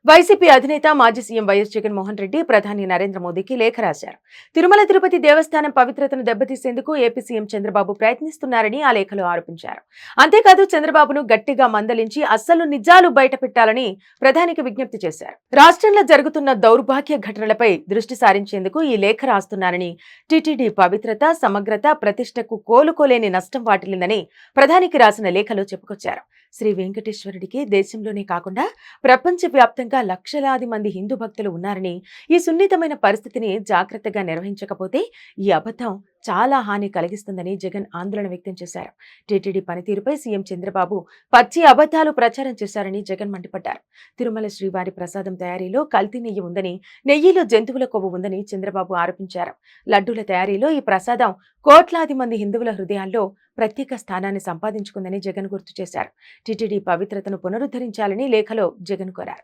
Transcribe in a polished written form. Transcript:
YCP అధినేత మాజీ CM YS Jaganmohan Reddy ప్రధాని నరేంద్ర మోదీకి లేఖ రాశారు. తిరుమల తిరుపతి దేవస్థానం పవిత్రతను దెబ్బతీసేందుకు ఏపీ సీఎం చంద్రబాబు ప్రయత్నిస్తున్నారని ఆ లేఖలో ఆరోపించారు. అంతేకాదు చంద్రబాబును గట్టిగా మందలించి అస్సలు నిజాలు బయటపెట్టాలని ప్రధానికి విజ్ఞప్తి చేశారు. రాష్ట్రంలో జరుగుతున్న దౌర్భాగ్య ఘటనలపై దృష్టి సారించేందుకు ఈ లేఖ రాస్తున్నారని, టీటీడీ పవిత్రత, సమగ్రత, ప్రతిష్టకు కోలుకోలేని నష్టం వాటిల్లిందని ప్రధానికి రాసిన లేఖలో చెప్పుకొచ్చారు. శ్రీ వెంకటేశ్వరుడికి దేశంలోనే కాకుండా ప్రపంచవ్యాప్తంగా లక్షలాది మంది హిందూ భక్తులు ఉన్నారని, ఈ సున్నితమైన పరిస్థితిని జాగ్రత్తగా నిర్వహించకపోతే ఈ అబద్ధం చాలా హాని కలిగిస్తుందని జగన్ ఆందోళన వ్యక్తం చేశారు. టీటీడీ పనితీరుపై సీఎం చంద్రబాబు పచ్చి అబద్ధాలు ప్రచారం చేశారని జగన్ మండిపడ్డారు. తిరుమల శ్రీవారి ప్రసాదం తయారీలో కల్తీ నెయ్యి ఉందని, నెయ్యిలో జంతువుల కొవ్వు ఉందని చంద్రబాబు ఆరోపించారు. లడ్డూల తయారీలో ఈ ప్రసాదం కోట్లాది మంది హిందువుల హృదయాల్లో ప్రత్యేక స్థానాన్ని సంపాదించుకుందని జగన్ గుర్తు చేశారు. టీటీడీ పవిత్రతను పునరుద్ధరించాలని లేఖలో జగన్ కోరారు.